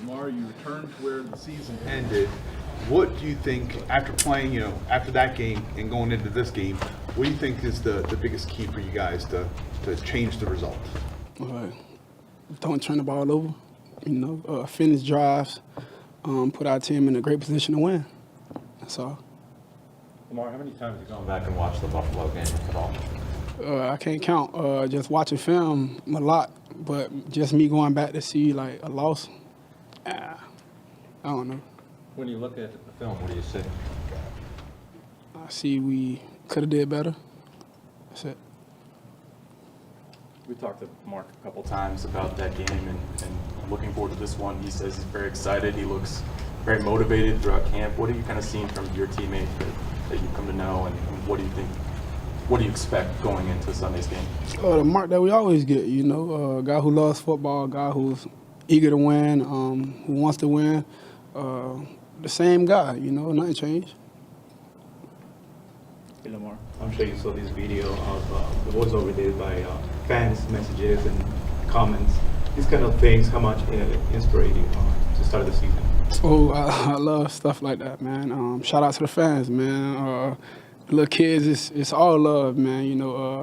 Lamar, you returned to where the season ended. What do you think, after playing, after that game and going into this game, what do you think is the biggest key for you guys to change the result? Don't turn the ball over, finish drives, put our team in a great position to win. That's all. Lamar, how many times have you gone back and watched the Buffalo game at all? I can't count. Just watching film a lot, but just me going back to see like a loss, I don't know. When you look at the film, what do you see? I see we could have did better. That's it. We talked to Mark a couple times about that game and looking forward to this one. He says he's very excited. He looks very motivated throughout camp. What have you kind of seen from your teammates that you've come to know, and what do you think? What do you expect going into Sunday's game? The mark that we always get, a guy who loves football, a guy who's eager to win, who wants to win. The same guy, nothing changed. Hey Lamar, I'm sure you saw this video of the voiceover did by fans' messages and comments. These kind of things, how much inspired you to start the season? Oh, I love stuff like that, man. Shout out to the fans, man. The little kids, it's all love, man.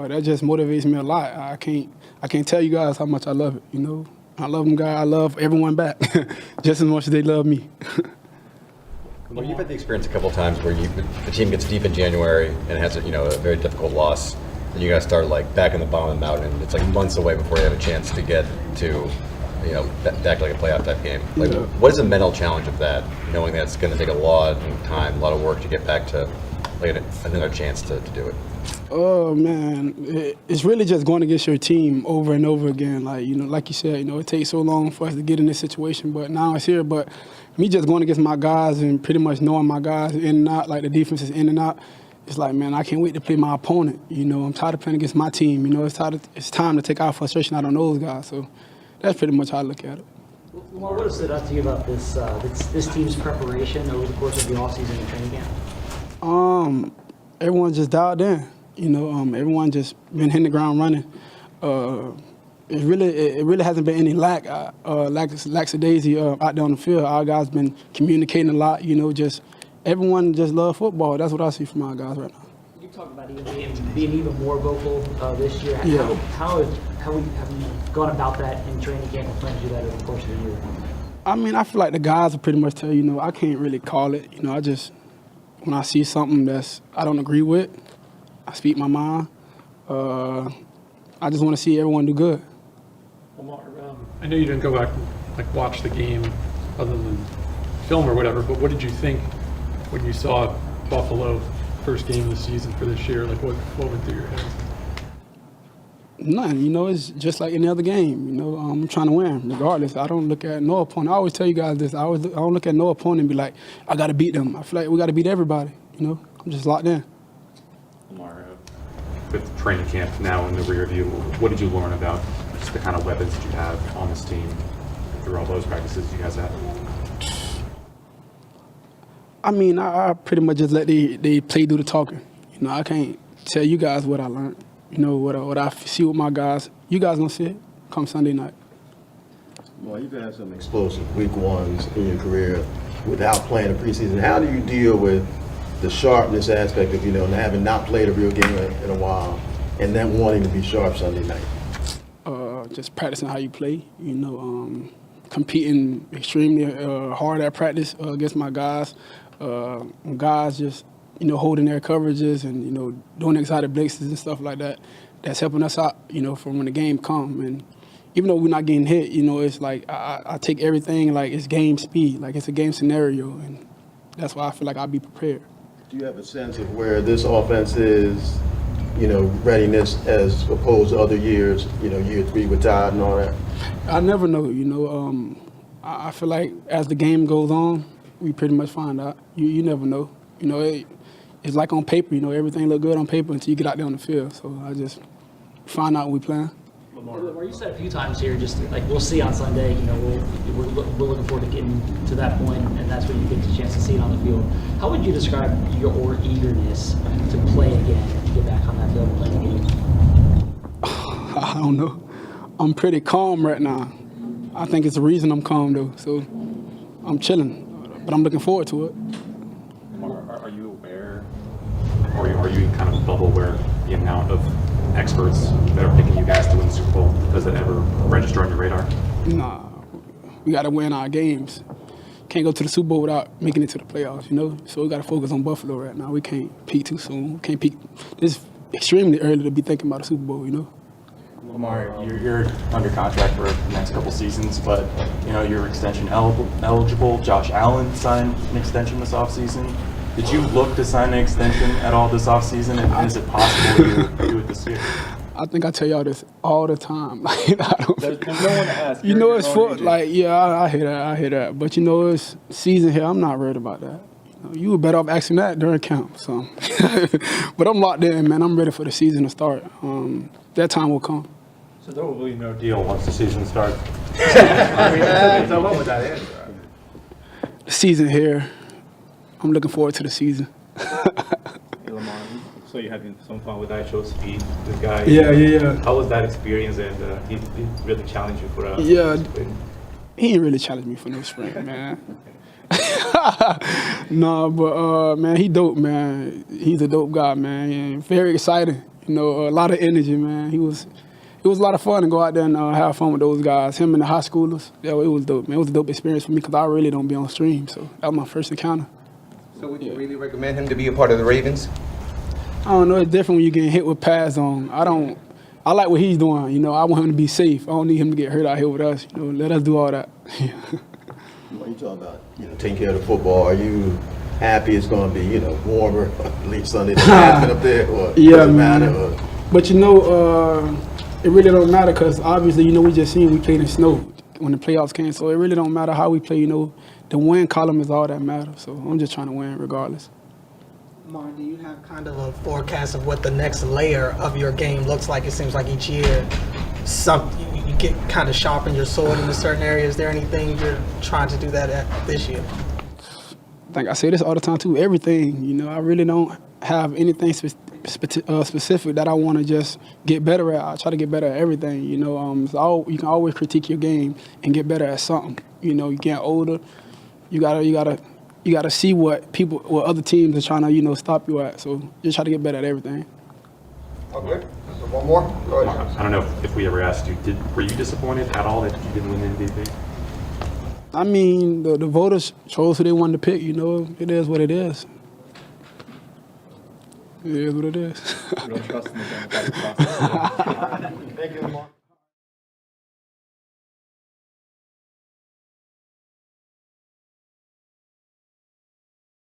That just motivates me a lot. I can't tell you guys how much I love it. I love them, guys. I love everyone back, just as much as they love me. Well, you've had the experience a couple of times where the team gets deep in January and has a very difficult loss, and you guys start like back in the bottom of the mountain. It's like months away before you have a chance to get to, back to like a playoff type game. Like, what is the mental challenge of that? Knowing that it's going to take a lot of time, a lot of work to get back to like another chance to do it. Oh man, it's really just going against your team over and over again. Like you said, it takes so long for us to get in this situation, but now it's here. But me just going against my guys and pretty much knowing my guys in and out, like the defense is in and out. It's like, man, I can't wait to play my opponent. I'm tired of playing against my team. It's time to take our frustration out on those guys. So that's pretty much how I look at it. Lamar, what has stood out to you about this team's preparation over the course of the offseason and training camp? Everyone just dialed in. Everyone just been hitting the ground running. It really hasn't been any lackadaisy out there on the field. Our guys been communicating a lot. Everyone just love football. That's what I see from our guys right now. You talk about being even more vocal this year. Yeah. How have you gone about that in training camp and plan to do that over the course of the year? I feel like the guys will pretty much tell you. I can't really call it. I just when I see something that's I don't agree with, I speak my mind. I just want to see everyone do good. Lamar, I know you didn't go back and watch the game other than film or whatever, but what did you think when you saw Buffalo first game of the season for this year? Like what went through your head? Nothing. It's just like any other game. I'm trying to win regardless. I don't look at no opponent. I always tell you guys this. I don't look at no opponent and be like, I got to beat them. I feel like we got to beat everybody. I'm just locked in. Lamar, with training camp now in the rear view, what did you learn about just the kind of weapons that you have on this team through all those practices you guys have? I pretty much just let they play do the talking. I can't tell you guys what I learned. What I see with my guys. You guys gonna see it come Sunday night. Well, you've had some explosive week ones in your career without playing the preseason. How do you deal with the sharpness aspect of, having not played a real game in a while and then wanting to be sharp Sunday night? Just practicing how you play, competing extremely hard at practice against my guys. Guys just, holding their coverages and, doing exotic blitzes and stuff like that. That's helping us out, from when the game comes. And even though we're not getting hit, it's like I take everything like it's game speed, like it's a game scenario. And that's why I feel like I'll be prepared. Do you have a sense of where this offense is, readiness as opposed to other years, year 3 with Todd and all that? I never know, I feel like as the game goes on, we pretty much find out. You never know. It's like on paper, everything look good on paper until you get out there on the field. So I just find out when we playing. Lamar, you said a few times here, just like we'll see on Sunday. We're looking forward to getting to that point, and that's when you get the chance to see it on the field. How would you describe your eagerness to play again, to get back on that field and play the game? I don't know. I'm pretty calm right now. I think it's the reason I'm calm though. So I'm chilling, but I'm looking forward to it. Are you aware, or are you in kind of a bubble where the amount of experts that are picking you guys to win the Super Bowl, does it ever register on your radar? Nah, we got to win our games. Can't go to the Super Bowl without making it to the playoffs, you know? So we got to focus on Buffalo right now. We can't peak too soon. We can't peak. It's extremely early to be thinking about a Super Bowl, you know? Lamar, you're under contract for the next couple seasons, but you know you're extension eligible. Josh Allen signed an extension this offseason. Did you look to sign an extension at all this offseason, and is it possible you do it this year? I think I tell y'all this all the time. Like, I don't, There's no one to ask. you You're know, your it's own for agent. like, yeah, I hear that. But you know, it's season here. I'm not worried about that. You were better off asking that during camp. So, but I'm locked in, man. I'm ready for the season to start. That time will come. So there will be no deal once the season starts. So what would that answer? The season here. I'm looking forward to the season. Hey, Lamar, so you're having some fun with Icho Speed, this guy. Yeah. How was that experience? And he really challenged you for a Yeah. sprint? He ain't really challenged me for no sprint, man. Nah, but man, he dope, man. He's a dope guy, man. And very exciting. You know, a lot of energy, man. It was a lot of fun to go out there and have fun with those guys. Him and the high schoolers. Yeah, it was dope, man. It was a dope experience for me because I really don't be on stream, so that was my first encounter. So would you really recommend him to be a part of the Ravens? I don't know. It's different when you're getting hit with pads on. I like what he's doing. You know, I want him to be safe. I don't need him to get hurt out here with us. You know, let us do all that. When you talk about, taking care of the football, are you happy it's going to be, warmer, at least Sunday than happen up there? Or Yeah, does it man. matter? Or? But it really don't matter because obviously, we just seen we played in snow when the playoffs came. So it really don't matter how we play. The win column is all that matters. So I'm just trying to win regardless. Lamar, do you have kind of a forecast of what the next layer of your game looks like? It seems like each year you get kind of sharpen your sword in a certain area. Is there anything you're trying to do that at this year? I think I say this all the time too. Everything, I really don't have anything specific that I want to just get better at. I try to get better at everything. You can always critique your game and get better at something. You get older. You gotta see what other teams are trying to stop you at. So just try to get better at everything. Okay. One more? Go ahead. I don't know if we ever asked you, were you disappointed at all that you didn't win the MVP? I mean, the voters chose who they wanted to pick. It is what it is. It is what it is. You don't trust in the democratic process. Thank you, Lamar.